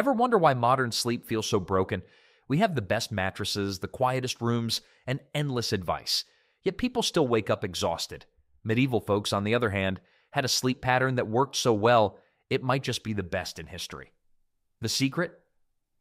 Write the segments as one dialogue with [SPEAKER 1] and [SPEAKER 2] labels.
[SPEAKER 1] Ever wonder why modern sleep feels so broken? We have the best mattresses, the quietest rooms, and endless advice. Yet people still wake up exhausted. Medieval folks, on the other hand, had a sleep pattern that worked so well, it might just be the best in history. The secret?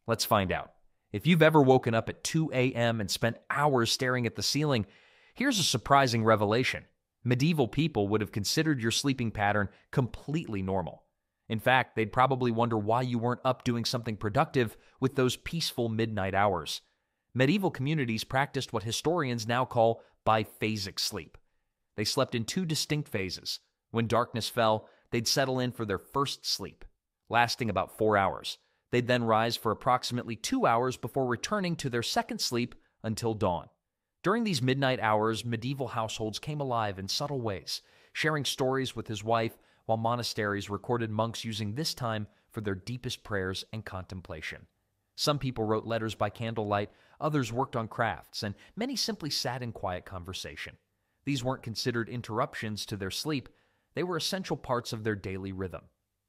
[SPEAKER 1] Let's find out. If you've ever woken up at 2 a.m. and spent hours staring at the ceiling, here's a surprising revelation. Medieval people would have considered your sleeping pattern completely normal. In fact, they'd probably wonder why you weren't up doing something productive with those peaceful midnight hours. Medieval communities practiced what historians now call biphasic sleep. They slept in two distinct phases. When darkness fell, they'd settle in for their first sleep, lasting about 4 hours. They'd then rise for approximately 2 hours before returning to their second sleep until dawn. During these midnight hours, medieval households came alive in subtle ways, sharing stories with his wife, while monasteries recorded monks using this time for their deepest prayers and contemplation. Some people wrote letters by candlelight, others worked on crafts, and many simply sat in quiet conversation. These weren't considered interruptions to their sleep, they were essential parts of their daily rhythm.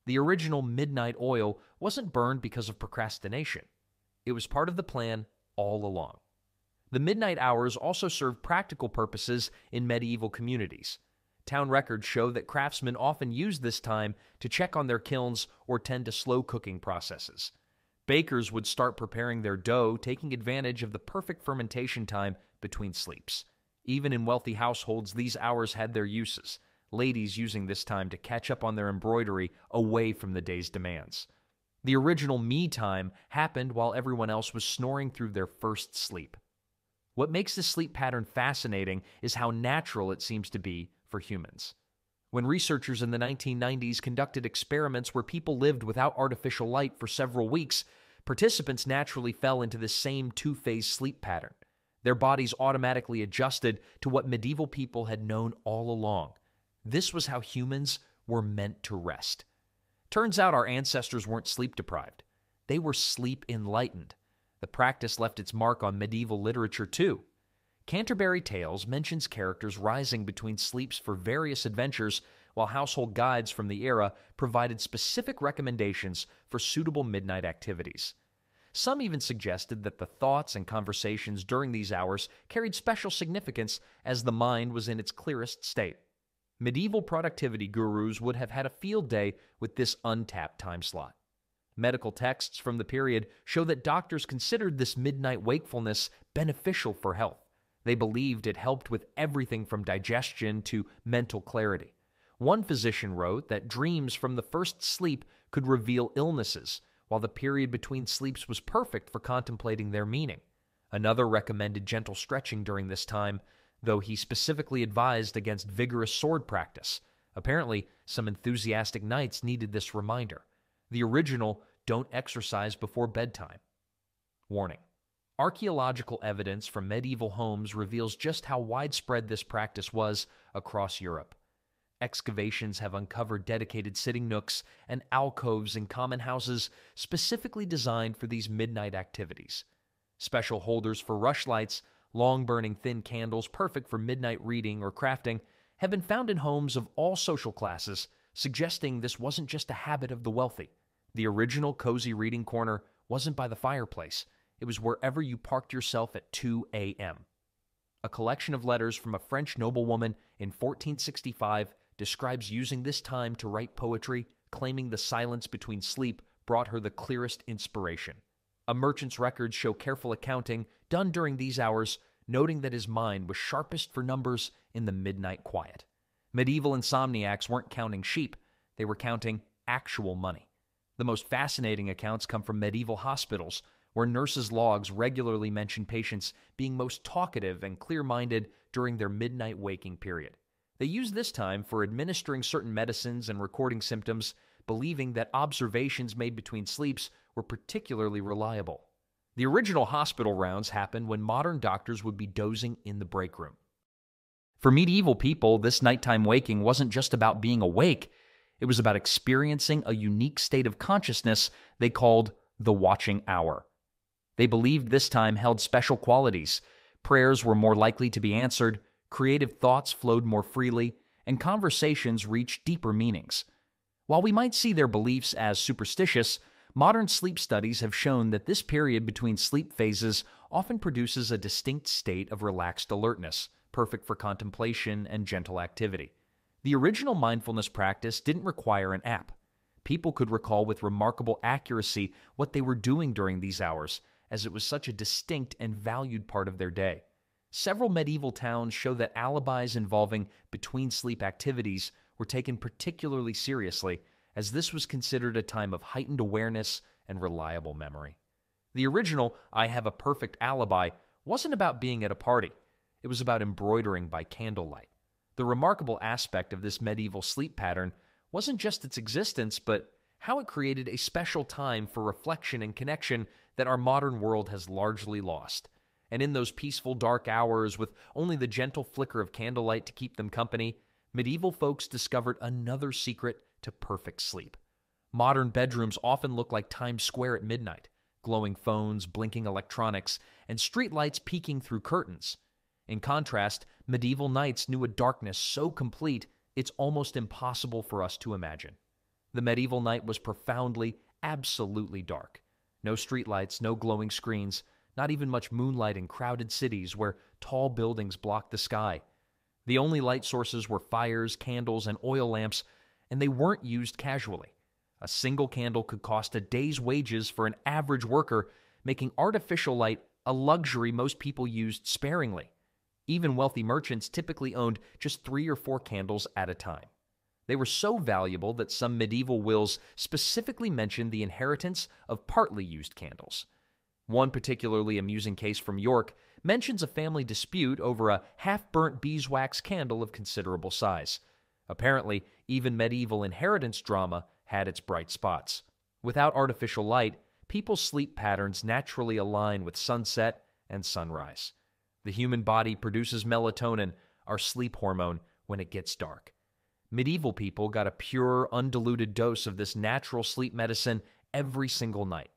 [SPEAKER 1] The original midnight oil wasn't burned because of procrastination. It was part of the plan all along. The midnight hours also served practical purposes in medieval communities. Town records show that craftsmen often used this time to check on their kilns or tend to slow cooking processes. Bakers would start preparing their dough, taking advantage of the perfect fermentation time between sleeps. Even in wealthy households, these hours had their uses, ladies using this time to catch up on their embroidery away from the day's demands. The original me time happened while everyone else was snoring through their first sleep. What makes this sleep pattern fascinating is how natural it seems to be for humans. When researchers in the 1990s conducted experiments where people lived without artificial light for several weeks, participants naturally fell into the same two-phase sleep pattern. Their bodies automatically adjusted to what medieval people had known all along. This was how humans were meant to rest. Turns out our ancestors weren't sleep-deprived. They were sleep-enlightened. The practice left its mark on medieval literature too. Canterbury Tales mentions characters rising between sleeps for various adventures, while household guides from the era provided specific recommendations for suitable midnight activities. Some even suggested that the thoughts and conversations during these hours carried special significance as the mind was in its clearest state. Medieval productivity gurus would have had a field day with this untapped time slot. Medical texts from the period show that doctors considered this midnight wakefulness beneficial for health. They believed it helped with everything from digestion to mental clarity. One physician wrote that dreams from the first sleep could reveal illnesses, while the period between sleeps was perfect for contemplating their meaning. Another recommended gentle stretching during this time, though he specifically advised against vigorous sword practice. Apparently, some enthusiastic knights needed this reminder. The original, "Don't exercise before bedtime." Warning. Archaeological evidence from medieval homes reveals just how widespread this practice was across Europe. Excavations have uncovered dedicated sitting nooks and alcoves in common houses specifically designed for these midnight activities. Special holders for rushlights, long-burning thin candles perfect for midnight reading or crafting, have been found in homes of all social classes, suggesting this wasn't just a habit of the wealthy. The original cozy reading corner wasn't by the fireplace. It was wherever you parked yourself at 2 a.m. A collection of letters from a French noblewoman in 1465 describes using this time to write poetry, claiming the silence between sleep brought her the clearest inspiration. A merchant's records show careful accounting done during these hours, noting that his mind was sharpest for numbers in the midnight quiet. Medieval insomniacs weren't counting sheep, they were counting actual money. The most fascinating accounts come from medieval hospitals, where nurses' logs regularly mention patients being most talkative and clear-minded during their midnight waking period. They used this time for administering certain medicines and recording symptoms, believing that observations made between sleeps were particularly reliable. The original hospital rounds happened when modern doctors would be dozing in the break room. For medieval people, this nighttime waking wasn't just about being awake. It was about experiencing a unique state of consciousness they called the watching hour. They believed this time held special qualities. Prayers were more likely to be answered, creative thoughts flowed more freely, and conversations reached deeper meanings. While we might see their beliefs as superstitious, Modern sleep studies have shown that this period between sleep phases often produces a distinct state of relaxed alertness, perfect for contemplation and gentle activity. The original mindfulness practice didn't require an app. People could recall with remarkable accuracy what they were doing during these hours, as it was such a distinct and valued part of their day. Several medieval towns show that alibis involving between-sleep activities were taken particularly seriously, as this was considered a time of heightened awareness and reliable memory. The original "I have a perfect alibi" wasn't about being at a party. It was about embroidering by candlelight. The remarkable aspect of this medieval sleep pattern wasn't just its existence, but how it created a special time for reflection and connection that our modern world has largely lost. And in those peaceful dark hours, with only the gentle flicker of candlelight to keep them company, medieval folks discovered another secret to perfect sleep. Modern bedrooms often look like Times Square at midnight, glowing phones, blinking electronics, and streetlights peeking through curtains. In contrast, medieval nights knew a darkness so complete it's almost impossible for us to imagine. The medieval night was profoundly, absolutely dark. No streetlights, no glowing screens, not even much moonlight in crowded cities where tall buildings blocked the sky. The only light sources were fires, candles, and oil lamps, and they weren't used casually. A single candle could cost a day's wages for an average worker, making artificial light a luxury most people used sparingly. Even wealthy merchants typically owned just 3 or 4 candles at a time. They were so valuable that some medieval wills specifically mentioned the inheritance of partly used candles. One particularly amusing case from York mentions a family dispute over a half-burnt beeswax candle of considerable size. Apparently, even medieval inheritance drama had its bright spots. Without artificial light, people's sleep patterns naturally align with sunset and sunrise. The human body produces melatonin, our sleep hormone, when it gets dark. Medieval people got a pure, undiluted dose of this natural sleep medicine every single night.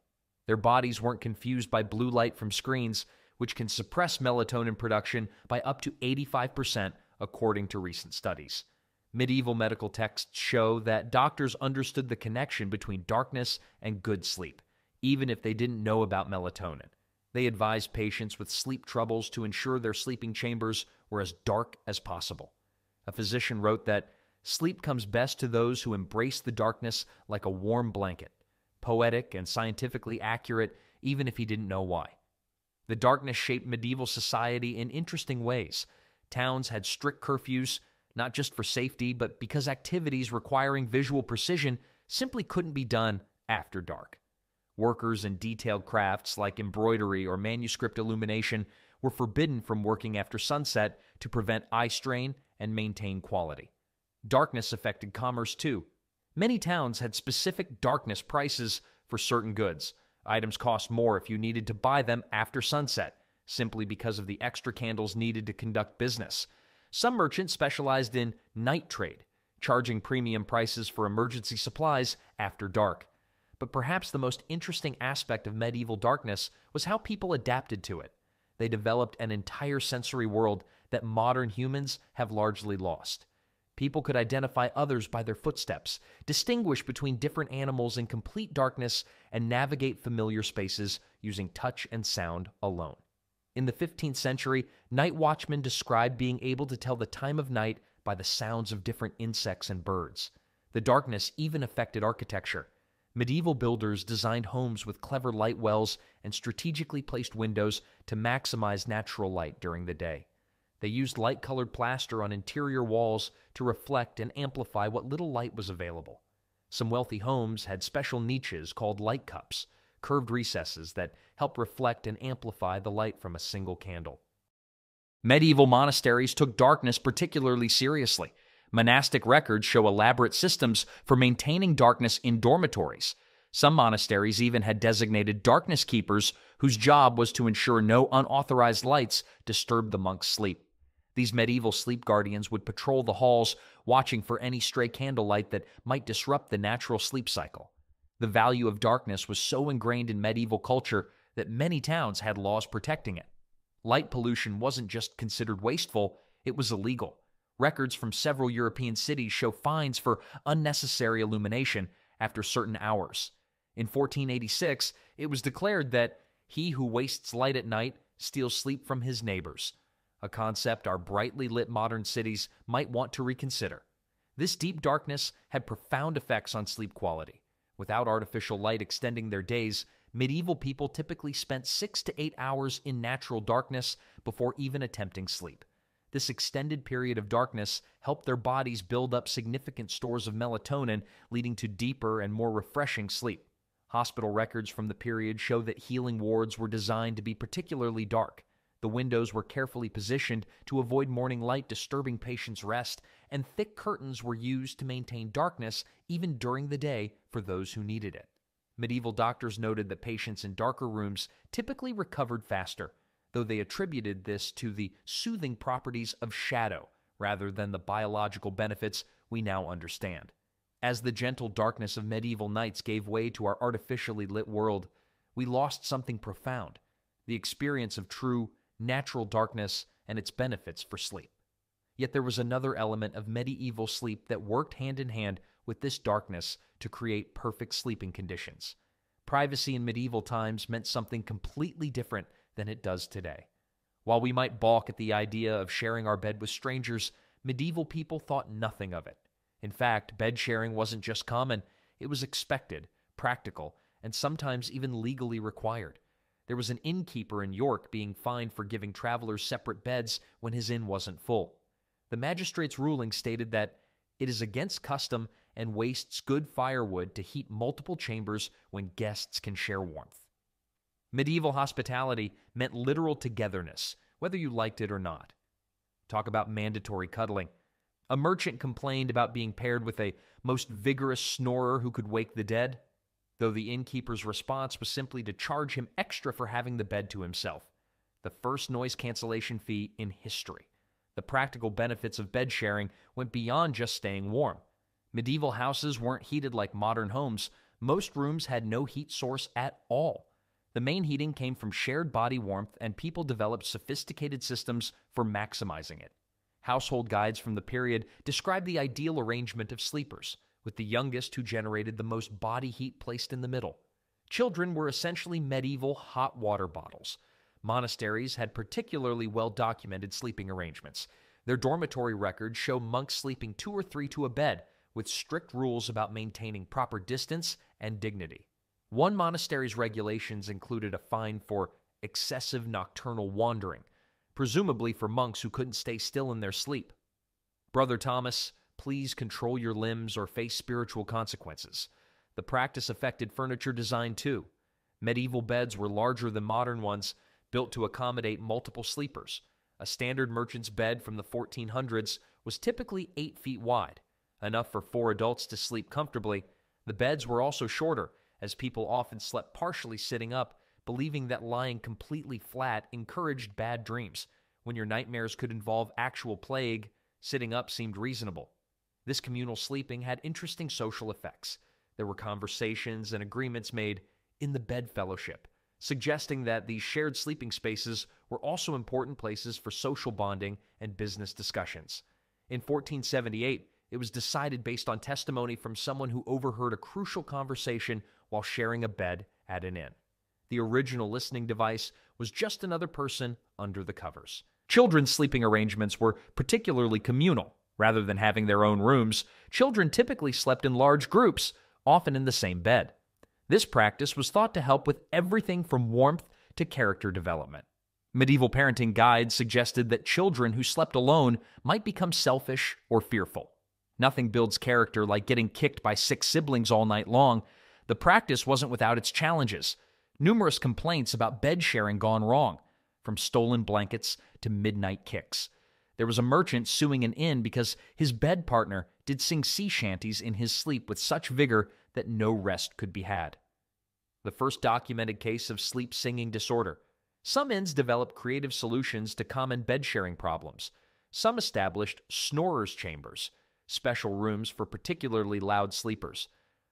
[SPEAKER 1] Their bodies weren't confused by blue light from screens, which can suppress melatonin production by up to 85%, according to recent studies. Medieval medical texts show that doctors understood the connection between darkness and good sleep, even if they didn't know about melatonin. They advised patients with sleep troubles to ensure their sleeping chambers were as dark as possible. A physician wrote that sleep comes best to those who embrace the darkness like a warm blanket, poetic and scientifically accurate, even if he didn't know why. The darkness shaped medieval society in interesting ways. Towns had strict curfews, not just for safety, but because activities requiring visual precision simply couldn't be done after dark. Workers in detailed crafts like embroidery or manuscript illumination were forbidden from working after sunset to prevent eye strain and maintain quality. Darkness affected commerce too. Many towns had specific darkness prices for certain goods. Items cost more if you needed to buy them after sunset, simply because of the extra candles needed to conduct business. Some merchants specialized in night trade, charging premium prices for emergency supplies after dark. But perhaps the most interesting aspect of medieval darkness was how people adapted to it. They developed an entire sensory world that modern humans have largely lost. People could identify others by their footsteps, distinguish between different animals in complete darkness, and navigate familiar spaces using touch and sound alone. In the 15th century, night watchmen described being able to tell the time of night by the sounds of different insects and birds. The darkness even affected architecture. Medieval builders designed homes with clever light wells and strategically placed windows to maximize natural light during the day. They used light-colored plaster on interior walls to reflect and amplify what little light was available. Some wealthy homes had special niches called light cups, curved recesses that help reflect and amplify the light from a single candle. Medieval monasteries took darkness particularly seriously. Monastic records show elaborate systems for maintaining darkness in dormitories. Some monasteries even had designated darkness keepers whose job was to ensure no unauthorized lights disturbed the monks' sleep. These medieval sleep guardians would patrol the halls, watching for any stray candlelight that might disrupt the natural sleep cycle. The value of darkness was so ingrained in medieval culture that many towns had laws protecting it. Light pollution wasn't just considered wasteful, it was illegal. Records from several European cities show fines for unnecessary illumination after certain hours. In 1486, it was declared that he who wastes light at night steals sleep from his neighbors, a concept our brightly lit modern cities might want to reconsider. This deep darkness had profound effects on sleep quality. Without artificial light extending their days, medieval people typically spent 6 to 8 hours in natural darkness before even attempting sleep. This extended period of darkness helped their bodies build up significant stores of melatonin, leading to deeper and more refreshing sleep. Hospital records from the period show that healing wards were designed to be particularly dark. The windows were carefully positioned to avoid morning light disturbing patients' rest, and thick curtains were used to maintain darkness even during the day for those who needed it. Medieval doctors noted that patients in darker rooms typically recovered faster, though they attributed this to the soothing properties of shadow rather than the biological benefits we now understand. As the gentle darkness of medieval nights gave way to our artificially lit world, we lost something profound: the experience of true, natural darkness and its benefits for sleep. Yet there was another element of medieval sleep that worked hand in hand with this darkness to create perfect sleeping conditions. Privacy in medieval times meant something completely different than it does today. While we might balk at the idea of sharing our bed with strangers, medieval people thought nothing of it. In fact, bed sharing wasn't just common, it was expected, practical, and sometimes even legally required. There was an innkeeper in York being fined for giving travelers separate beds when his inn wasn't full. The magistrate's ruling stated that it is against custom and wastes good firewood to heat multiple chambers when guests can share warmth. Medieval hospitality meant literal togetherness, whether you liked it or not. Talk about mandatory cuddling. A merchant complained about being paired with a most vigorous snorer who could wake the dead, though the innkeeper's response was simply to charge him extra for having the bed to himself. The first noise cancellation fee in history. The practical benefits of bed sharing went beyond just staying warm. Medieval houses weren't heated like modern homes. Most rooms had no heat source at all. The main heating came from shared body warmth, and people developed sophisticated systems for maximizing it. Household guides from the period describe the ideal arrangement of sleepers, with the youngest who generated the most body heat placed in the middle. Children were essentially medieval hot water bottles. Monasteries had particularly well-documented sleeping arrangements. Their dormitory records show monks sleeping 2 or 3 to a bed, with strict rules about maintaining proper distance and dignity. One monastery's regulations included a fine for excessive nocturnal wandering, presumably for monks who couldn't stay still in their sleep. Brother Thomas, please control your limbs or face spiritual consequences. The practice affected furniture design too. Medieval beds were larger than modern ones, built to accommodate multiple sleepers. A standard merchant's bed from the 1400s was typically 8 feet wide, enough for 4 adults to sleep comfortably. The beds were also shorter, as people often slept partially sitting up, believing that lying completely flat encouraged bad dreams. When your nightmares could involve actual plague, sitting up seemed reasonable. This communal sleeping had interesting social effects. There were conversations and agreements made in the bed fellowship, suggesting that these shared sleeping spaces were also important places for social bonding and business discussions. In 1478, it was decided based on testimony from someone who overheard a crucial conversation while sharing a bed at an inn. The original listening device was just another person under the covers. Children's sleeping arrangements were particularly communal. Rather than having their own rooms, children typically slept in large groups, often in the same bed. This practice was thought to help with everything from warmth to character development. Medieval parenting guides suggested that children who slept alone might become selfish or fearful. Nothing builds character like getting kicked by 6 siblings all night long. The practice wasn't without its challenges. Numerous complaints about bed sharing gone wrong, from stolen blankets to midnight kicks. There was a merchant suing an inn because his bed partner did sing sea shanties in his sleep with such vigor that no rest could be had. The first documented case of sleep singing disorder. Some inns developed creative solutions to common bed-sharing problems. Some established snorers' chambers, special rooms for particularly loud sleepers.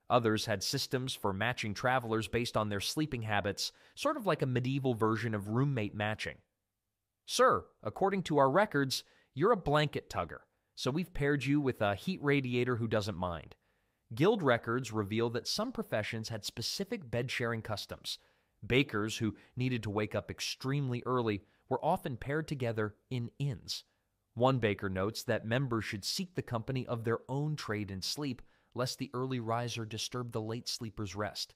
[SPEAKER 1] Others had systems for matching travelers based on their sleeping habits, sort of like a medieval version of roommate matching. Sir, according to our records, you're a blanket tugger, so we've paired you with a heat radiator who doesn't mind. Guild records reveal that some professions had specific bed-sharing customs. Bakers, who needed to wake up extremely early, were often paired together in inns. One baker notes that members should seek the company of their own trade in sleep, lest the early riser disturb the late sleeper's rest.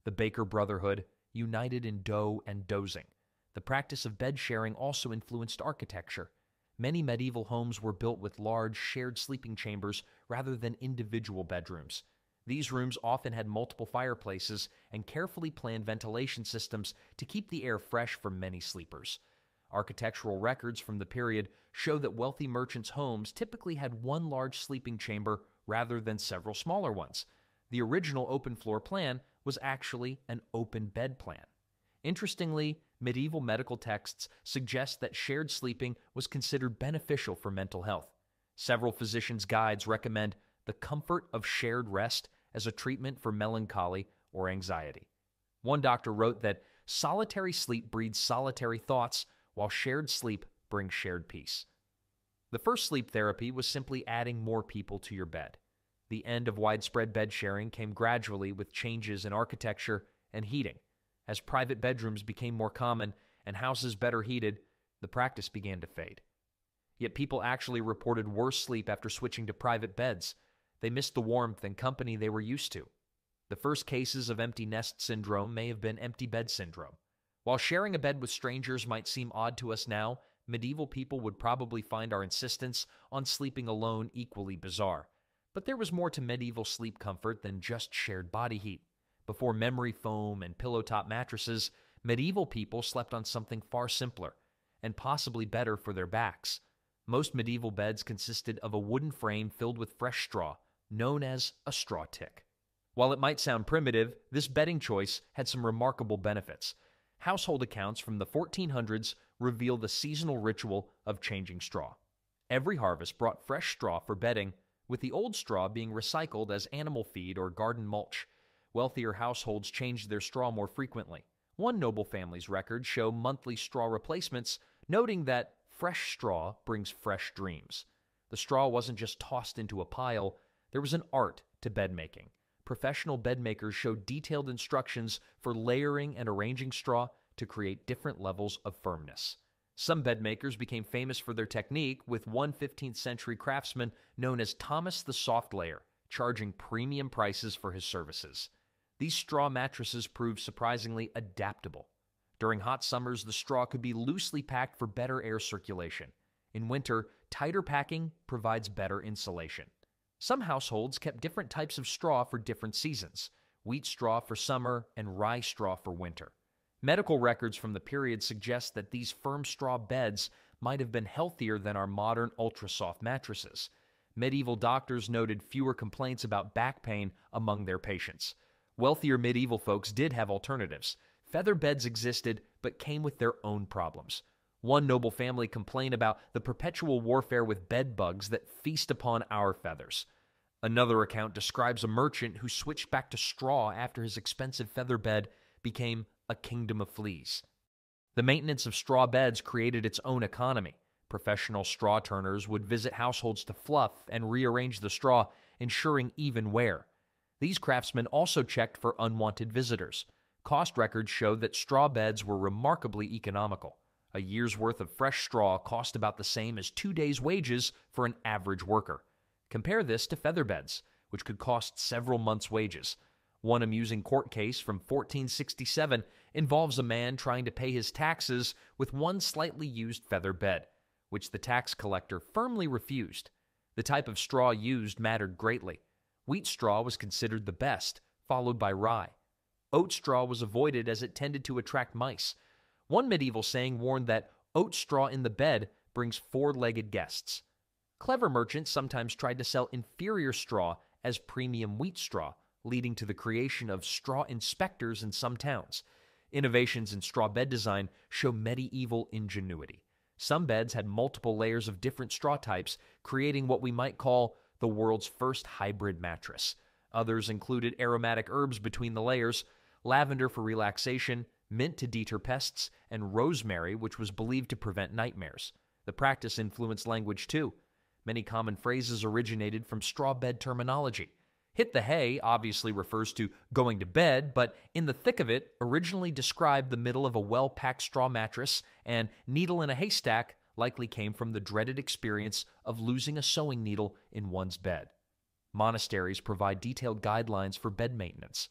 [SPEAKER 1] The Baker Brotherhood united in dough and dozing. The practice of bed sharing also influenced architecture. Many medieval homes were built with large, shared sleeping chambers rather than individual bedrooms. These rooms often had multiple fireplaces and carefully planned ventilation systems to keep the air fresh for many sleepers. Architectural records from the period show that wealthy merchants' homes typically had one large sleeping chamber rather than several smaller ones. The original open floor plan was actually an open bed plan. Interestingly, medieval medical texts suggest that shared sleeping was considered beneficial for mental health. Several physicians' guides recommend the comfort of shared rest as a treatment for melancholy or anxiety. One doctor wrote that solitary sleep breeds solitary thoughts, while shared sleep brings shared peace. The first sleep therapy was simply adding more people to your bed. The end of widespread bed sharing came gradually with changes in architecture and heating. As private bedrooms became more common and houses better heated, the practice began to fade. Yet people actually reported worse sleep after switching to private beds. They missed the warmth and company they were used to. The first cases of empty nest syndrome may have been empty bed syndrome. While sharing a bed with strangers might seem odd to us now, medieval people would probably find our insistence on sleeping alone equally bizarre. But there was more to medieval sleep comfort than just shared body heat. Before memory foam and pillow-top mattresses, medieval people slept on something far simpler and possibly better for their backs. Most medieval beds consisted of a wooden frame filled with fresh straw, known as a straw tick. While it might sound primitive, this bedding choice had some remarkable benefits. Household accounts from the 1400s reveal the seasonal ritual of changing straw. Every harvest brought fresh straw for bedding, with the old straw being recycled as animal feed or garden mulch. Wealthier households changed their straw more frequently. One noble family's records show monthly straw replacements, noting that fresh straw brings fresh dreams. The straw wasn't just tossed into a pile, there was an art to bed making. Professional bed makers showed detailed instructions for layering and arranging straw to create different levels of firmness. Some bed makers became famous for their technique, with one 15th century craftsman known as Thomas the Soft Layer, charging premium prices for his services. These straw mattresses proved surprisingly adaptable. During hot summers, the straw could be loosely packed for better air circulation. In winter, tighter packing provides better insulation. Some households kept different types of straw for different seasons: wheat straw for summer and rye straw for winter. Medical records from the period suggest that these firm straw beds might have been healthier than our modern ultra-soft mattresses. Medieval doctors noted fewer complaints about back pain among their patients. Wealthier medieval folks did have alternatives. Feather beds existed, but came with their own problems. One noble family complained about the perpetual warfare with bed bugs that feast upon our feathers. Another account describes a merchant who switched back to straw after his expensive feather bed became a kingdom of fleas. The maintenance of straw beds created its own economy. Professional straw turners would visit households to fluff and rearrange the straw, ensuring even wear. These craftsmen also checked for unwanted visitors. Cost records show that straw beds were remarkably economical. A year's worth of fresh straw cost about the same as 2 days' wages for an average worker. Compare this to feather beds, which could cost several months' wages. One amusing court case from 1467 involves a man trying to pay his taxes with one slightly used feather bed, which the tax collector firmly refused. The type of straw used mattered greatly. Wheat straw was considered the best, followed by rye. Oat straw was avoided as it tended to attract mice. One medieval saying warned that oat straw in the bed brings four-legged guests. Clever merchants sometimes tried to sell inferior straw as premium wheat straw, leading to the creation of straw inspectors in some towns. Innovations in straw bed design show medieval ingenuity. Some beds had multiple layers of different straw types, creating what we might call the world's first hybrid mattress. Others included aromatic herbs between the layers, lavender for relaxation, mint to deter pests, and rosemary, which was believed to prevent nightmares. The practice influenced language too. Many common phrases originated from straw bed terminology. Hit the hay obviously refers to going to bed, but in the thick of it originally described the middle of a well-packed straw mattress, and needle in a haystack likely came from the dreaded experience of losing a sewing needle in one's bed. Monasteries provide detailed guidelines for bed maintenance.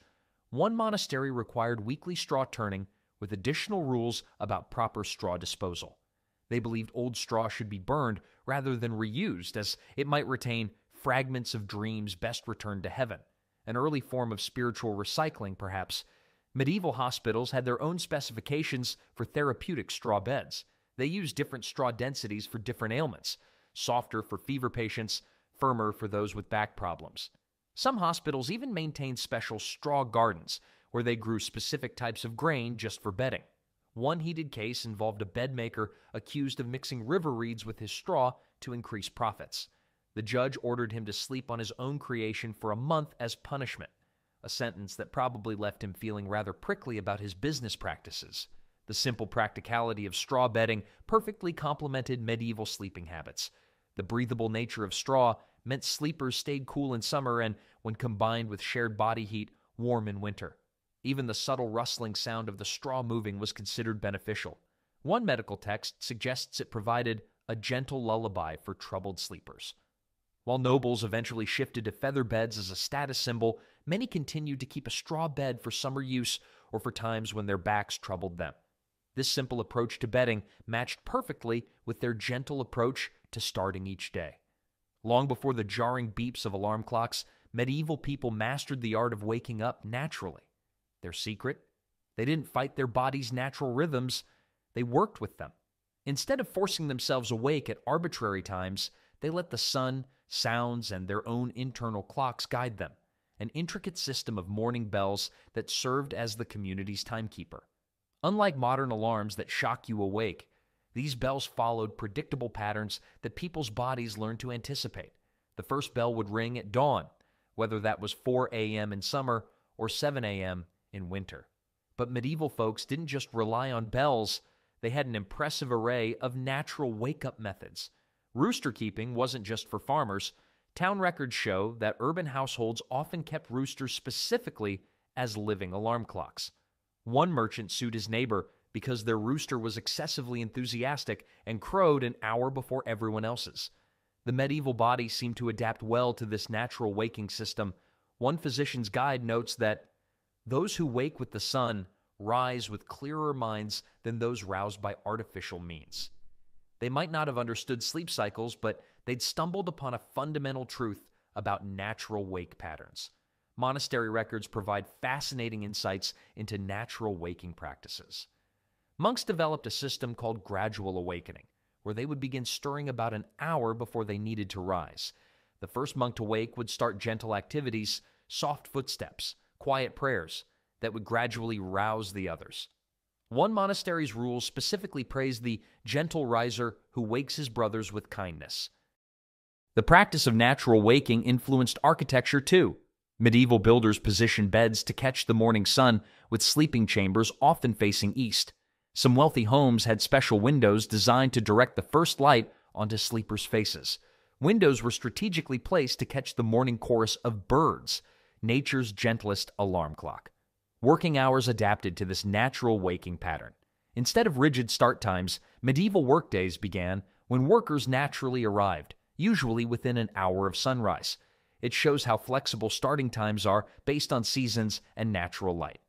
[SPEAKER 1] One monastery required weekly straw turning with additional rules about proper straw disposal. They believed old straw should be burned rather than reused, as it might retain fragments of dreams best returned to heaven, an early form of spiritual recycling, perhaps. Medieval hospitals had their own specifications for therapeutic straw beds. They used different straw densities for different ailments, softer for fever patients, firmer for those with back problems. Some hospitals even maintained special straw gardens where they grew specific types of grain just for bedding. One heated case involved a bedmaker accused of mixing river reeds with his straw to increase profits. The judge ordered him to sleep on his own creation for a month as punishment, a sentence that probably left him feeling rather prickly about his business practices. The simple practicality of straw bedding perfectly complemented medieval sleeping habits. The breathable nature of straw meant sleepers stayed cool in summer and, when combined with shared body heat, warm in winter. Even the subtle rustling sound of the straw moving was considered beneficial. One medical text suggests it provided a gentle lullaby for troubled sleepers. While nobles eventually shifted to feather beds as a status symbol, many continued to keep a straw bed for summer use or for times when their backs troubled them. This simple approach to bedding matched perfectly with their gentle approach to starting each day. Long before the jarring beeps of alarm clocks, medieval people mastered the art of waking up naturally. Their secret? They didn't fight their body's natural rhythms, they worked with them. Instead of forcing themselves awake at arbitrary times, they let the sun, sounds, and their own internal clocks guide them, an intricate system of morning bells that served as the community's timekeeper. Unlike modern alarms that shock you awake, these bells followed predictable patterns that people's bodies learned to anticipate. The first bell would ring at dawn, whether that was 4 a.m. in summer or 7 a.m. in winter. But medieval folks didn't just rely on bells, they had an impressive array of natural wake-up methods. Rooster keeping wasn't just for farmers. Town records show that urban households often kept roosters specifically as living alarm clocks. One merchant sued his neighbor because their rooster was excessively enthusiastic and crowed an hour before everyone else's. The medieval body seemed to adapt well to this natural waking system. One physician's guide notes that those who wake with the sun rise with clearer minds than those roused by artificial means. They might not have understood sleep cycles, but they'd stumbled upon a fundamental truth about natural wake patterns. Monastery records provide fascinating insights into natural waking practices. Monks developed a system called gradual awakening, where they would begin stirring about an hour before they needed to rise. The first monk to wake would start gentle activities, soft footsteps, quiet prayers that would gradually rouse the others. One monastery's rules specifically praised the gentle riser who wakes his brothers with kindness. The practice of natural waking influenced architecture too. Medieval builders positioned beds to catch the morning sun, with sleeping chambers often facing east. Some wealthy homes had special windows designed to direct the first light onto sleepers' faces. Windows were strategically placed to catch the morning chorus of birds, nature's gentlest alarm clock. Working hours adapted to this natural waking pattern. Instead of rigid start times, medieval workdays began when workers naturally arrived, usually within an hour of sunrise. It shows how flexible starting times are based on seasons and natural light.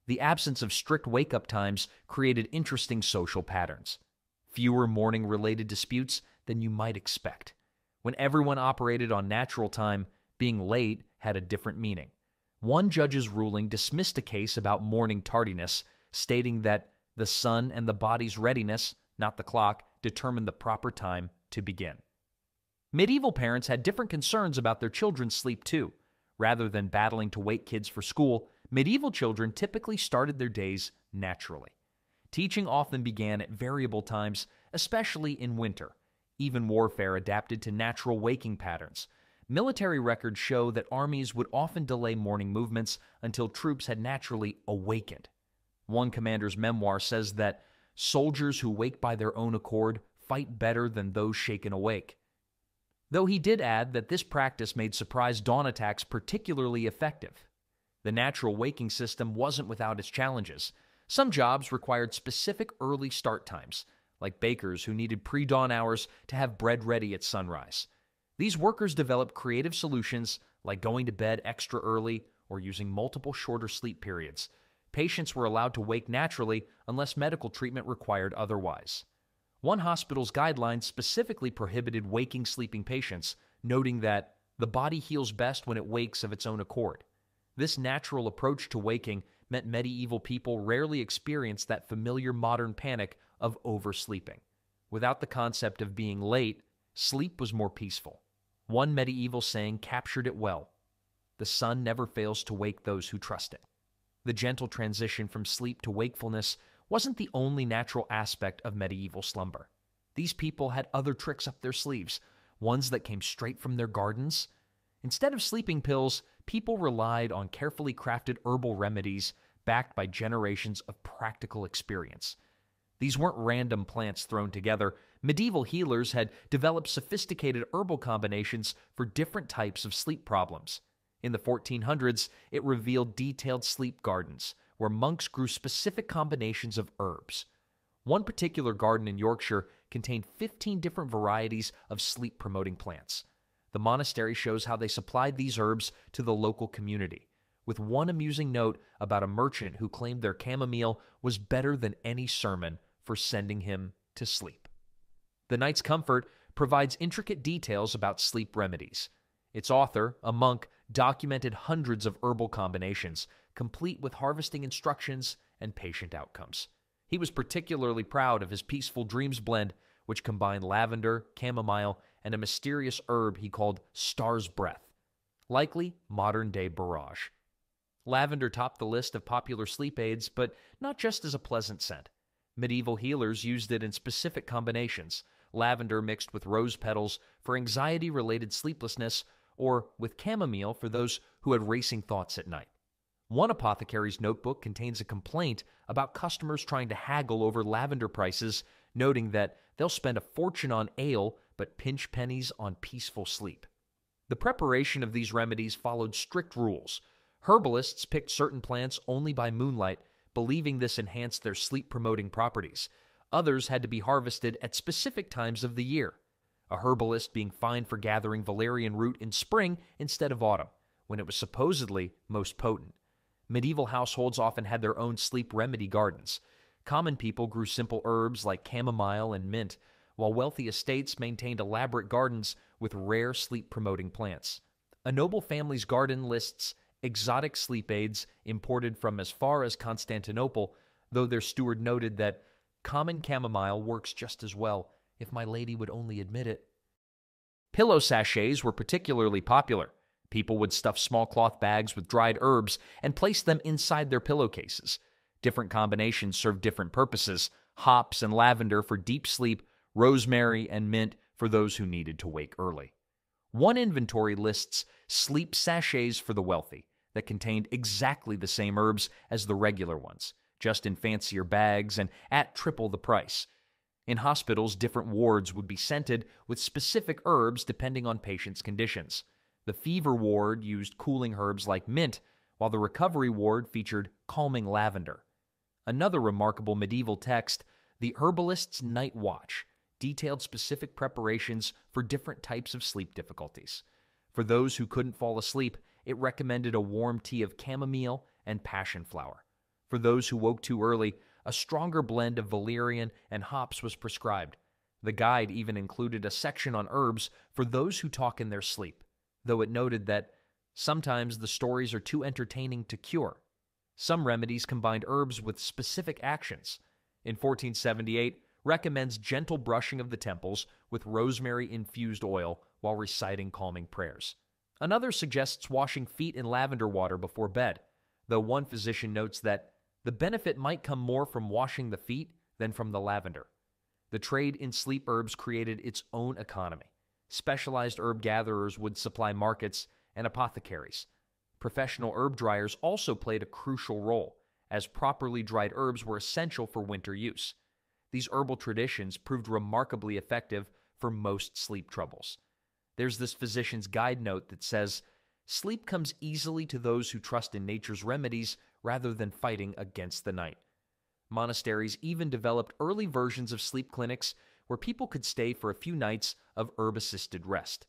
[SPEAKER 1] The absence of strict wake-up times created interesting social patterns. Fewer morning-related disputes than you might expect. When everyone operated on natural time, being late had a different meaning. One judge's ruling dismissed a case about morning tardiness, stating that the sun and the body's readiness, not the clock, determined the proper time to begin. Medieval parents had different concerns about their children's sleep too. Rather than battling to wake kids for school, medieval children typically started their days naturally. Teaching often began at variable times, especially in winter. Even warfare adapted to natural waking patterns. Military records show that armies would often delay morning movements until troops had naturally awakened. One commander's memoir says that soldiers who wake by their own accord fight better than those shaken awake. though he did add that this practice made surprise dawn attacks particularly effective. The natural waking system wasn't without its challenges. Some jobs required specific early start times, like bakers who needed pre-dawn hours to have bread ready at sunrise. These workers developed creative solutions like going to bed extra early or using multiple shorter sleep periods. Patients were allowed to wake naturally unless medical treatment required otherwise. One hospital's guidelines specifically prohibited waking sleeping patients, noting that the body heals best when it wakes of its own accord. This natural approach to waking meant medieval people rarely experienced that familiar modern panic of oversleeping. Without the concept of being late, sleep was more peaceful. One medieval saying captured it well: "The sun never fails to wake those who trust it." The gentle transition from sleep to wakefulness wasn't the only natural aspect of medieval slumber. These people had other tricks up their sleeves, ones that came straight from their gardens. Instead of sleeping pills, people relied on carefully crafted herbal remedies backed by generations of practical experience. These weren't random plants thrown together. Medieval healers had developed sophisticated herbal combinations for different types of sleep problems. In the 1400s, it revealed detailed sleep gardens, where monks grew specific combinations of herbs. One particular garden in Yorkshire contained 15 different varieties of sleep-promoting plants. The monastery shows how they supplied these herbs to the local community, with one amusing note about a merchant who claimed their chamomile was better than any sermon for sending him to sleep. The Knight's Comfort provides intricate details about sleep remedies. Its author, a monk, documented hundreds of herbal combinations, complete with harvesting instructions and patient outcomes. He was particularly proud of his Peaceful Dreams blend, which combined lavender, chamomile, and a mysterious herb he called Star's Breath, likely modern-day borage. Lavender topped the list of popular sleep aids, but not just as a pleasant scent. Medieval healers used it in specific combinations: lavender mixed with rose petals for anxiety-related sleeplessness, or with chamomile for those who had racing thoughts at night. One apothecary's notebook contains a complaint about customers trying to haggle over lavender prices, noting that they'll spend a fortune on ale but pinch pennies on peaceful sleep. The preparation of these remedies followed strict rules. Herbalists picked certain plants only by moonlight, believing this enhanced their sleep-promoting properties. Others had to be harvested at specific times of the year, a herbalist being fined for gathering valerian root in spring instead of autumn, when it was supposedly most potent. Medieval households often had their own sleep remedy gardens. Common people grew simple herbs like chamomile and mint, while wealthy estates maintained elaborate gardens with rare sleep-promoting plants. A noble family's garden lists exotic sleep aids imported from as far as Constantinople, though their steward noted that common chamomile works just as well, if my lady would only admit it. Pillow sachets were particularly popular. People would stuff small cloth bags with dried herbs and place them inside their pillowcases. Different combinations served different purposes: hops and lavender for deep sleep, rosemary and mint for those who needed to wake early. One inventory lists sleep sachets for the wealthy that contained exactly the same herbs as the regular ones, just in fancier bags and at triple the price. In hospitals, different wards would be scented with specific herbs depending on patients' conditions. The fever ward used cooling herbs like mint, while the recovery ward featured calming lavender. Another remarkable medieval text, the Herbalist's Night Watch, detailed specific preparations for different types of sleep difficulties. For those who couldn't fall asleep, it recommended a warm tea of chamomile and passion flower. For those who woke too early, a stronger blend of valerian and hops was prescribed. The guide even included a section on herbs for those who talk in their sleep, though it noted that sometimes the stories are too entertaining to cure. Some remedies combined herbs with specific actions. In 1478, recommends gentle brushing of the temples with rosemary-infused oil while reciting calming prayers. Another suggests washing feet in lavender water before bed, though one physician notes that the benefit might come more from washing the feet than from the lavender. The trade in sleep herbs created its own economy. Specialized herb gatherers would supply markets and apothecaries. Professional herb dryers also played a crucial role, as properly dried herbs were essential for winter use. These herbal traditions proved remarkably effective for most sleep troubles. There's this physician's guide note that says, "Sleep comes easily to those who trust in nature's remedies rather than fighting against the night." Monasteries even developed early versions of sleep clinics where people could stay for a few nights of herb-assisted rest.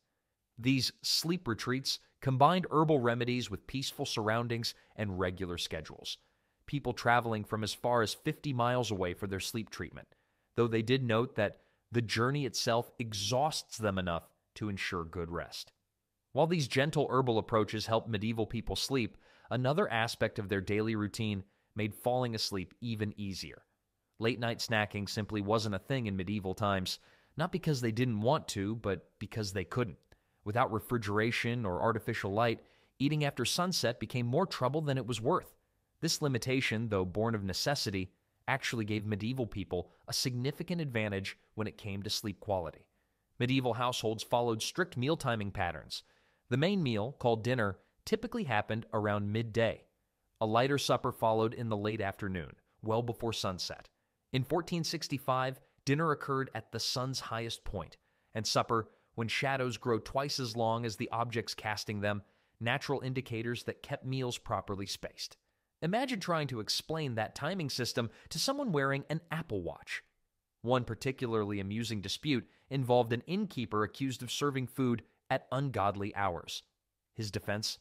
[SPEAKER 1] These sleep retreats combined herbal remedies with peaceful surroundings and regular schedules. People traveling from as far as 50 miles away for their sleep treatment, though they did note that the journey itself exhausts them enough to ensure good rest. While these gentle herbal approaches helped medieval people sleep, another aspect of their daily routine made falling asleep even easier. Late-night snacking simply wasn't a thing in medieval times, not because they didn't want to, but because they couldn't. Without refrigeration or artificial light, eating after sunset became more trouble than it was worth. This limitation, though born of necessity, actually gave medieval people a significant advantage when it came to sleep quality. Medieval households followed strict meal timing patterns. The main meal, called dinner, typically happened around midday. A lighter supper followed in the late afternoon, well before sunset. In 1465, dinner occurred at the sun's highest point, and supper when shadows grow twice as long as the objects casting them, natural indicators that kept meals properly spaced. Imagine trying to explain that timing system to someone wearing an Apple Watch. One particularly amusing dispute involved an innkeeper accused of serving food at ungodly hours. His defense?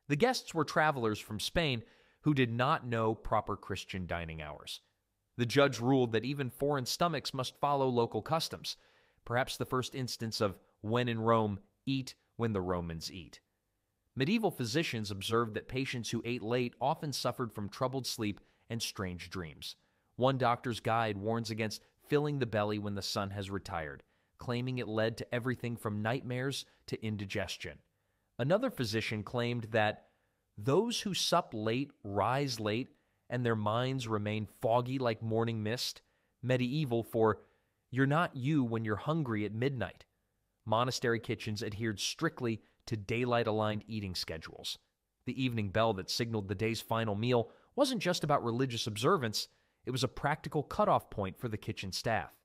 [SPEAKER 1] The guests were travelers from Spain who did not know proper Christian dining hours. The judge ruled that even foreign stomachs must follow local customs, perhaps the first instance of "when in Rome, eat when the Romans eat." Medieval physicians observed that patients who ate late often suffered from troubled sleep and strange dreams. One doctor's guide warns against filling the belly when the sun has retired, claiming it led to everything from nightmares to indigestion. Another physician claimed that those who sup late rise late and their minds remain foggy like morning mist, medieval for "you're not you when you're hungry at midnight." Monastery kitchens adhered strictly to daylight-aligned eating schedules. The evening bell that signaled the day's final meal wasn't just about religious observance, it was a practical cutoff point for the kitchen staff.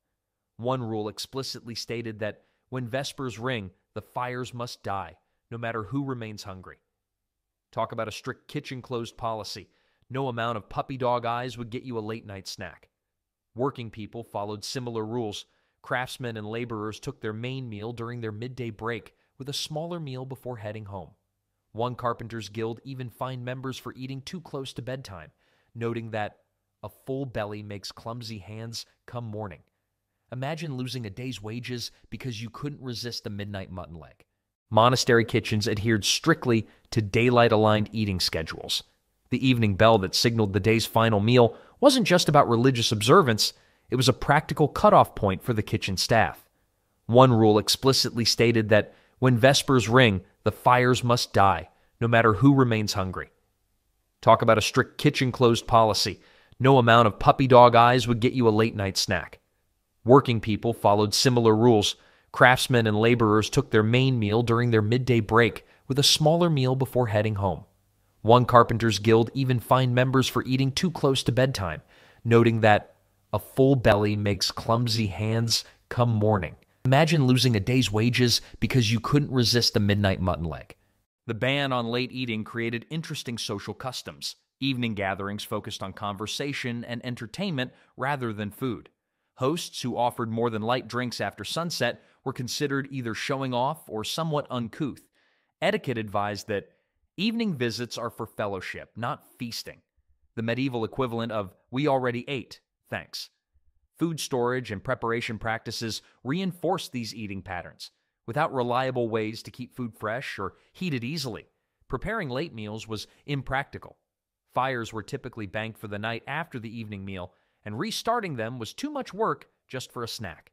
[SPEAKER 1] One rule explicitly stated that when vespers ring, the fires must die, no matter who remains hungry. Talk about a strict kitchen-closed policy. No amount of puppy dog eyes would get you a late-night snack. Working people followed similar rules. Craftsmen and laborers took their main meal during their midday break, with a smaller meal before heading home. One carpenter's guild even fined members for eating too close to bedtime, noting that a full belly makes clumsy hands come morning. Imagine losing a day's wages because you couldn't resist a midnight mutton leg. Monastery kitchens adhered strictly to daylight-aligned eating schedules. The evening bell that signaled the day's final meal wasn't just about religious observance, it was a practical cutoff point for the kitchen staff. One rule explicitly stated that when vespers ring, the fires must die, no matter who remains hungry. Talk about a strict kitchen-closed policy. No amount of puppy dog eyes would get you a late-night snack. Working people followed similar rules. Craftsmen and laborers took their main meal during their midday break, with a smaller meal before heading home. One carpenter's guild even fined members for eating too close to bedtime, noting that a full belly makes clumsy hands come morning. Imagine losing a day's wages because you couldn't resist a midnight mutton leg. The ban on late eating created interesting social customs. Evening gatherings focused on conversation and entertainment rather than food. Hosts who offered more than light drinks after sunset were considered either showing off or somewhat uncouth. Etiquette advised that evening visits are for fellowship, not feasting. The medieval equivalent of "we already ate, thanks." Food storage and preparation practices reinforced these eating patterns. Without reliable ways to keep food fresh or heat it easily, preparing late meals was impractical. Fires were typically banked for the night after the evening meal, and restarting them was too much work just for a snack.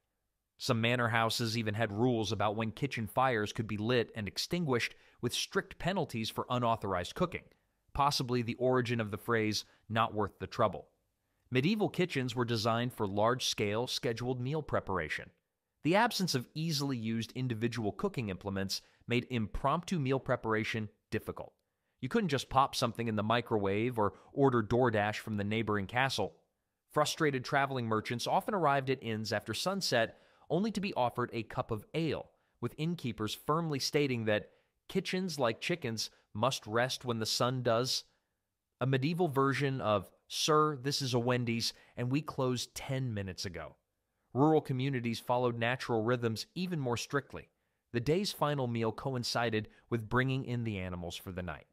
[SPEAKER 1] Some manor houses even had rules about when kitchen fires could be lit and extinguished, with strict penalties for unauthorized cooking, possibly the origin of the phrase "not worth the trouble." Medieval kitchens were designed for large-scale, scheduled meal preparation. The absence of easily used individual cooking implements made impromptu meal preparation difficult. You couldn't just pop something in the microwave or order DoorDash from the neighboring castle. Frustrated traveling merchants often arrived at inns after sunset only to be offered a cup of ale, with innkeepers firmly stating that kitchens, like chickens, must rest when the sun does. A medieval version of, "Sir, this is a Wendy's, and we closed 10 minutes ago." Rural communities followed natural rhythms even more strictly. The day's final meal coincided with bringing in the animals for the night.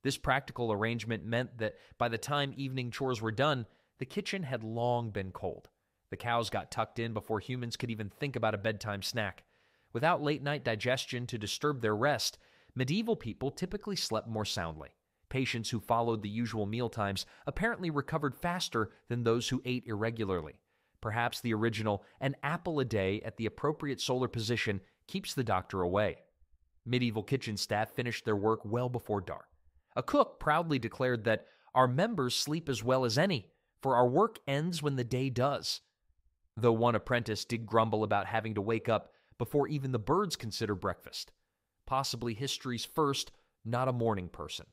[SPEAKER 1] This practical arrangement meant that by the time evening chores were done, the kitchen had long been cold. The cows got tucked in before humans could even think about a bedtime snack. Without late-night digestion to disturb their rest, medieval people typically slept more soundly. Patients who followed the usual meal times apparently recovered faster than those who ate irregularly. Perhaps the original "an apple a day at the appropriate solar position keeps the doctor away." Medieval kitchen staff finished their work well before dark. A cook proudly declared that "our members sleep as well as any, for our work ends when the day does." Though one apprentice did grumble about having to wake up before even the birds consider breakfast. Possibly history's first not a morning person.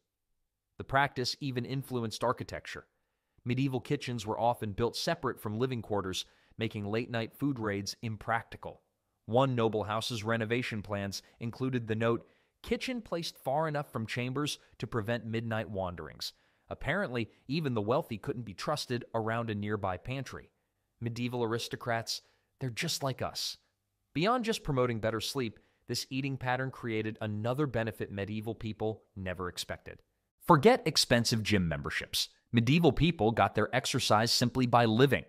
[SPEAKER 1] The practice even influenced architecture. Medieval kitchens were often built separate from living quarters, making late-night food raids impractical. One noble house's renovation plans included the note, "Kitchen placed far enough from chambers to prevent midnight wanderings." Apparently, even the wealthy couldn't be trusted around a nearby pantry. Medieval aristocrats, they're just like us. Beyond just promoting better sleep, this eating pattern created another benefit medieval people never expected. Forget expensive gym memberships. Medieval people got their exercise simply by living.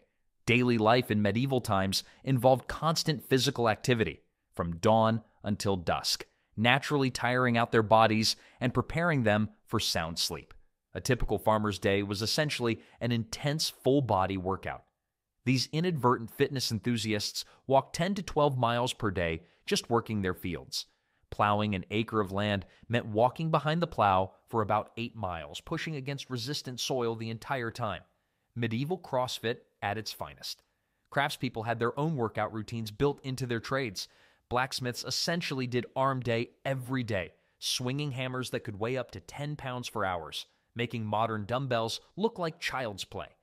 [SPEAKER 1] Daily life in medieval times involved constant physical activity, from dawn until dusk, naturally tiring out their bodies and preparing them for sound sleep. A typical farmer's day was essentially an intense full-body workout. These inadvertent fitness enthusiasts walked 10 to 12 miles per day just working their fields. Plowing an acre of land meant walking behind the plow for about 8 miles, pushing against resistant soil the entire time. Medieval CrossFit at its finest. Craftspeople had their own workout routines built into their trades. Blacksmiths essentially did arm day every day, swinging hammers that could weigh up to 10 pounds for hours, making modern dumbbells look like child's play.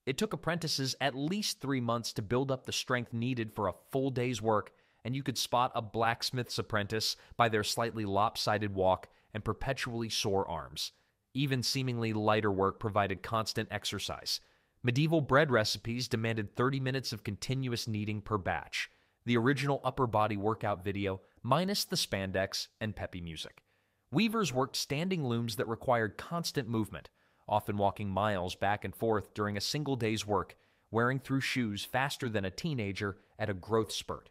[SPEAKER 1] It took apprentices at least 3 months to build up the strength needed for a full day's work, and you could spot a blacksmith's apprentice by their slightly lopsided walk and perpetually sore arms. Even seemingly lighter work provided constant exercise. Medieval bread recipes demanded 30 minutes of continuous kneading per batch. The original upper body workout video, minus the spandex and peppy music. Weavers worked standing looms that required constant movement, often walking miles back and forth during a single day's work, wearing through shoes faster than a teenager at a growth spurt.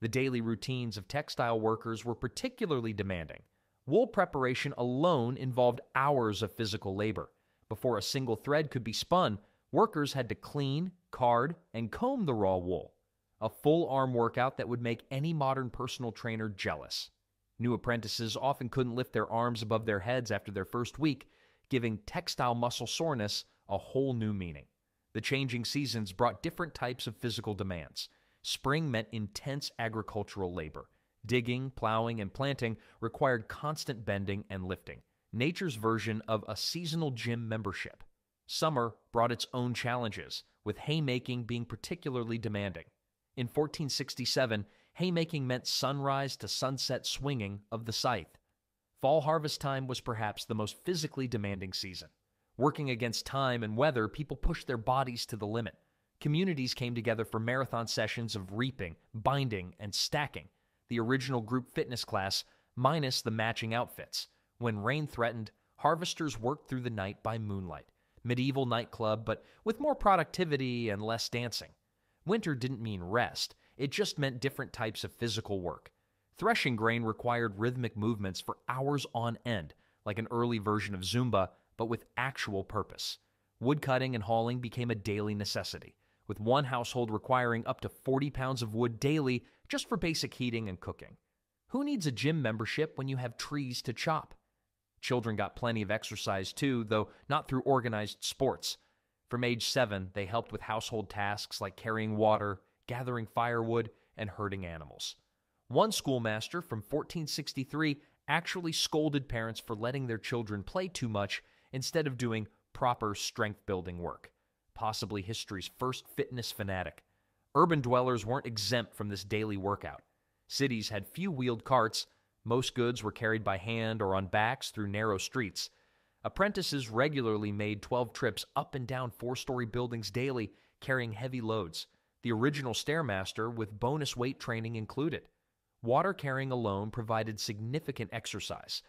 [SPEAKER 1] The daily routines of textile workers were particularly demanding. Wool preparation alone involved hours of physical labor. Before a single thread could be spun, workers had to clean, card, and comb the raw wool. A full-arm workout that would make any modern personal trainer jealous. New apprentices often couldn't lift their arms above their heads after their first week, giving textile muscle soreness a whole new meaning. The changing seasons brought different types of physical demands. Spring meant intense agricultural labor. Digging, plowing, and planting required constant bending and lifting. Nature's version of a seasonal gym membership. Summer brought its own challenges, with haymaking being particularly demanding. In 1467, haymaking meant sunrise to sunset swinging of the scythe. Fall harvest time was perhaps the most physically demanding season. Working against time and weather, people pushed their bodies to the limit. Communities came together for marathon sessions of reaping, binding, and stacking, the original group fitness class minus the matching outfits. When rain threatened, harvesters worked through the night by moonlight. Medieval nightclub, but with more productivity and less dancing. Winter didn't mean rest, it just meant different types of physical work. Threshing grain required rhythmic movements for hours on end, like an early version of Zumba, but with actual purpose. Woodcutting and hauling became a daily necessity, with one household requiring up to 40 pounds of wood daily just for basic heating and cooking. Who needs a gym membership when you have trees to chop? Children got plenty of exercise too, though not through organized sports. From age 7, they helped with household tasks like carrying water, gathering firewood, and herding animals. One schoolmaster from 1463 actually scolded parents for letting their children play too much instead of doing proper strength-building work. Possibly history's first fitness fanatic. Urban dwellers weren't exempt from this daily workout. Cities had few wheeled carts. Most goods were carried by hand or on backs through narrow streets. Apprentices regularly made 12 trips up and down four-story buildings daily, carrying heavy loads, the original stairmaster with bonus weight training included. Water carrying alone provided significant exercise.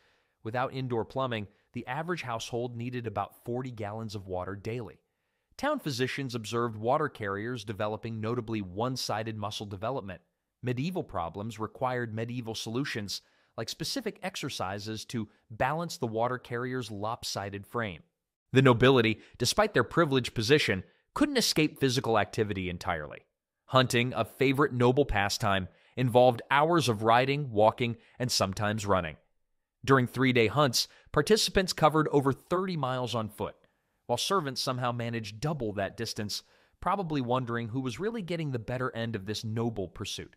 [SPEAKER 1] Without indoor plumbing, the average household needed about 40 gallons of water daily. Town physicians observed water carriers developing notably one-sided muscle development. Medieval problems required medieval solutions, like specific exercises to balance the water carrier's lopsided frame. The nobility, despite their privileged position, couldn't escape physical activity entirely. Hunting, a favorite noble pastime, involved hours of riding, walking, and sometimes running. During 3-day hunts, participants covered over 30 miles on foot, while servants somehow managed double that distance, probably wondering who was really getting the better end of this noble pursuit.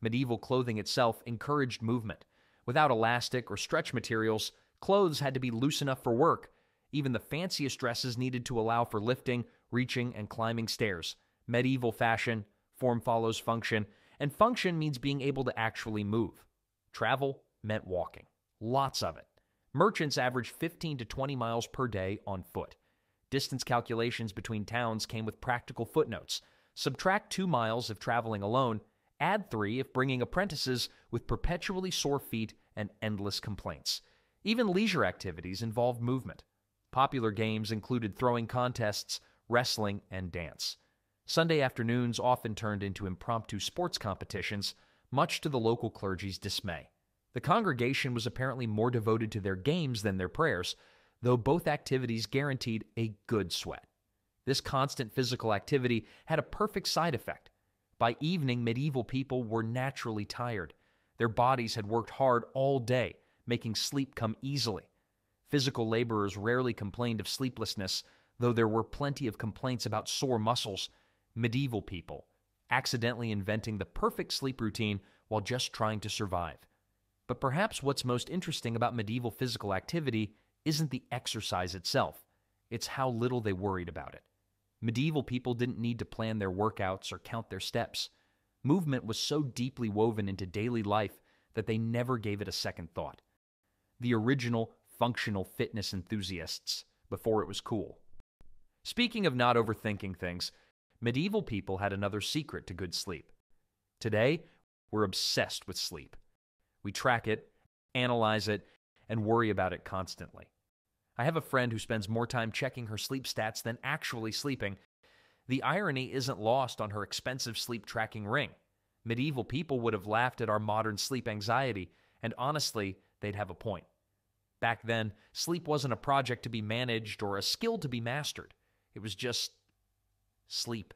[SPEAKER 1] Medieval clothing itself encouraged movement. Without elastic or stretch materials, clothes had to be loose enough for work. Even the fanciest dresses needed to allow for lifting, reaching, and climbing stairs. Medieval fashion, form follows function, and function means being able to actually move. Travel meant walking. Lots of it. Merchants averaged 15 to 20 miles per day on foot. Distance calculations between towns came with practical footnotes. Subtract 2 miles if traveling alone, add 3 if bringing apprentices with perpetually sore feet and endless complaints. Even leisure activities involved movement. Popular games included throwing contests, wrestling, and dance. Sunday afternoons often turned into impromptu sports competitions, much to the local clergy's dismay. The congregation was apparently more devoted to their games than their prayers, though both activities guaranteed a good sweat. This constant physical activity had a perfect side effect. By evening, medieval people were naturally tired. Their bodies had worked hard all day, making sleep come easily. Physical laborers rarely complained of sleeplessness, though there were plenty of complaints about sore muscles. Medieval people, accidentally inventing the perfect sleep routine while just trying to survive. But perhaps what's most interesting about medieval physical activity isn't the exercise itself. It's how little they worried about it. Medieval people didn't need to plan their workouts or count their steps. Movement was so deeply woven into daily life that they never gave it a second thought. The original functional fitness enthusiasts, before it was cool. Speaking of not overthinking things, medieval people had another secret to good sleep. Today, we're obsessed with sleep. We track it, analyze it, and worry about it constantly. I have a friend who spends more time checking her sleep stats than actually sleeping. The irony isn't lost on her expensive sleep tracking ring. Medieval people would have laughed at our modern sleep anxiety, and honestly, they'd have a point. Back then, sleep wasn't a project to be managed or a skill to be mastered. It was just sleep.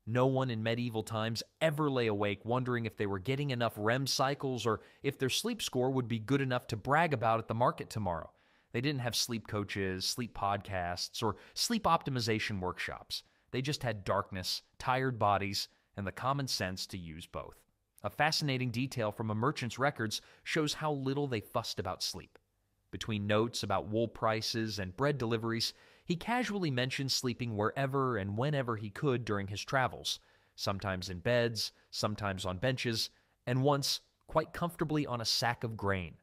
[SPEAKER 1] No one in medieval times ever lay awake wondering if they were getting enough REM cycles or if their sleep score would be good enough to brag about at the market tomorrow. They didn't have sleep coaches, sleep podcasts, or sleep optimization workshops. They just had darkness, tired bodies, and the common sense to use both. A fascinating detail from a merchant's records shows how little they fussed about sleep. Between notes about wool prices and bread deliveries, he casually mentioned sleeping wherever and whenever he could during his travels, sometimes in beds, sometimes on benches, and once quite comfortably on a sack of grain.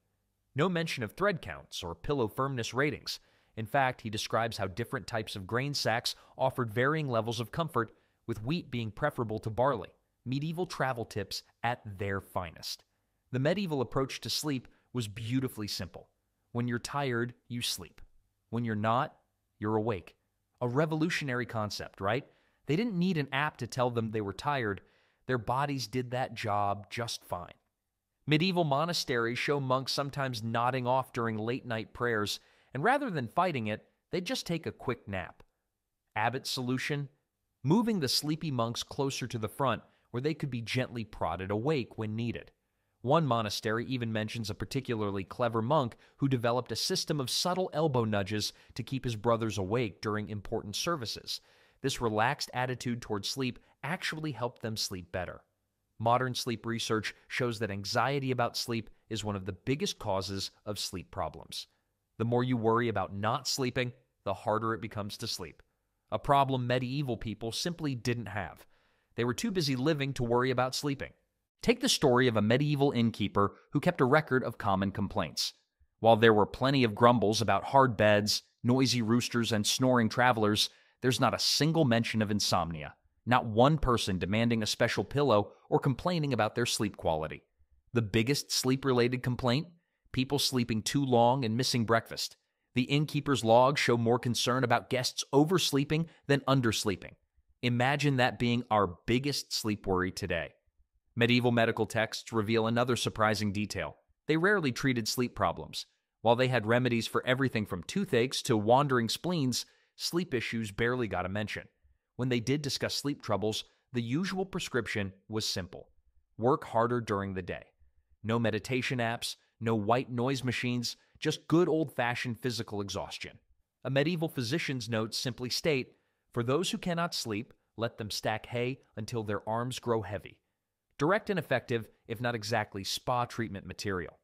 [SPEAKER 1] No mention of thread counts or pillow firmness ratings. In fact, he describes how different types of grain sacks offered varying levels of comfort, with wheat being preferable to barley. Medieval travel tips at their finest. The medieval approach to sleep was beautifully simple. When you're tired, you sleep. When you're not, you're awake. A revolutionary concept, right? They didn't need an app to tell them they were tired. Their bodies did that job just fine. Medieval monasteries show monks sometimes nodding off during late-night prayers, and rather than fighting it, they'd just take a quick nap. Abbott's solution? Moving the sleepy monks closer to the front where they could be gently prodded awake when needed. One monastery even mentions a particularly clever monk who developed a system of subtle elbow nudges to keep his brothers awake during important services. This relaxed attitude toward sleep actually helped them sleep better. Modern sleep research shows that anxiety about sleep is one of the biggest causes of sleep problems. The more you worry about not sleeping, the harder it becomes to sleep. A problem medieval people simply didn't have. They were too busy living to worry about sleeping. Take the story of a medieval innkeeper who kept a record of common complaints. While there were plenty of grumbles about hard beds, noisy roosters, and snoring travelers, there's not a single mention of insomnia. Not one person demanding a special pillow or complaining about their sleep quality. The biggest sleep-related complaint? People sleeping too long and missing breakfast. The innkeeper's logs show more concern about guests oversleeping than undersleeping. Imagine that being our biggest sleep worry today. Medieval medical texts reveal another surprising detail. They rarely treated sleep problems. While they had remedies for everything from toothaches to wandering spleens, sleep issues barely got a mention. When they did discuss sleep troubles, the usual prescription was simple. Work harder during the day. No meditation apps, no white noise machines, just good old-fashioned physical exhaustion. A medieval physician's notes simply state, "For those who cannot sleep, let them stack hay until their arms grow heavy." Direct and effective, if not exactly spa treatment material.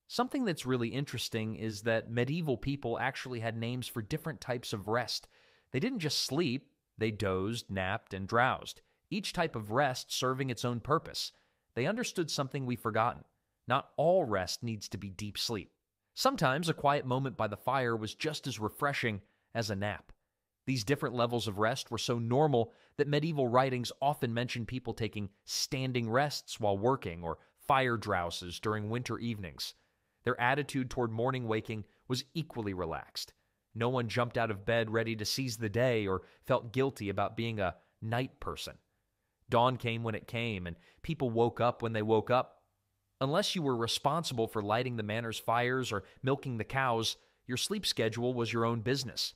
[SPEAKER 1] Something that's really interesting is that medieval people actually had names for different types of rest. They didn't just sleep, they dozed, napped, and drowsed, each type of rest serving its own purpose. They understood something we've forgotten. Not all rest needs to be deep sleep. Sometimes a quiet moment by the fire was just as refreshing as a nap. These different levels of rest were so normal that medieval writings often mention people taking standing rests while working or fire drowses during winter evenings. Their attitude toward morning waking was equally relaxed. No one jumped out of bed ready to seize the day or felt guilty about being a night person. Dawn came when it came, and people woke up when they woke up. Unless you were responsible for lighting the manor's fires or milking the cows, your sleep schedule was your own business.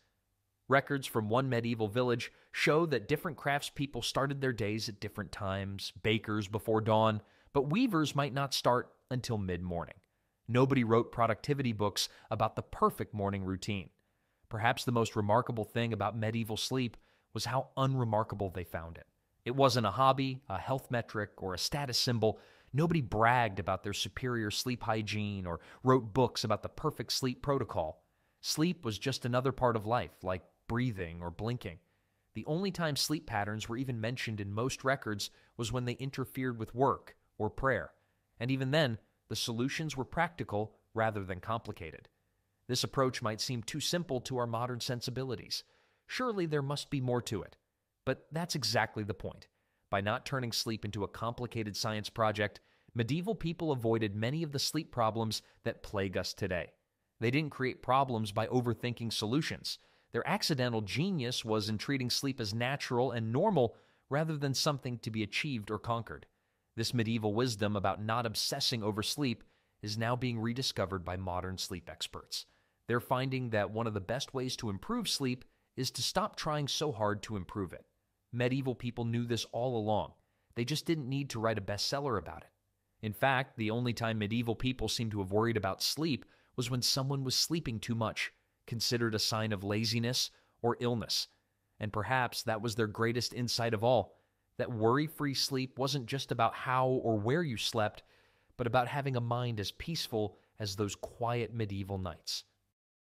[SPEAKER 1] Records from one medieval village show that different craftspeople started their days at different times, bakers before dawn, but weavers might not start until mid-morning. Nobody wrote productivity books about the perfect morning routine. Perhaps the most remarkable thing about medieval sleep was how unremarkable they found it. It wasn't a hobby, a health metric, or a status symbol. Nobody bragged about their superior sleep hygiene or wrote books about the perfect sleep protocol. Sleep was just another part of life, like breathing or blinking. The only time sleep patterns were even mentioned in most records was when they interfered with work or prayer. And even then, the solutions were practical rather than complicated. This approach might seem too simple to our modern sensibilities. Surely there must be more to it. But that's exactly the point. By not turning sleep into a complicated science project, medieval people avoided many of the sleep problems that plague us today. They didn't create problems by overthinking solutions. Their accidental genius was in treating sleep as natural and normal rather than something to be achieved or conquered. This medieval wisdom about not obsessing over sleep is now being rediscovered by modern sleep experts. They're finding that one of the best ways to improve sleep is to stop trying so hard to improve it. Medieval people knew this all along. They just didn't need to write a bestseller about it. In fact, the only time medieval people seemed to have worried about sleep was when someone was sleeping too much, considered a sign of laziness or illness. And perhaps that was their greatest insight of all, that worry-free sleep wasn't just about how or where you slept, but about having a mind as peaceful as those quiet medieval nights.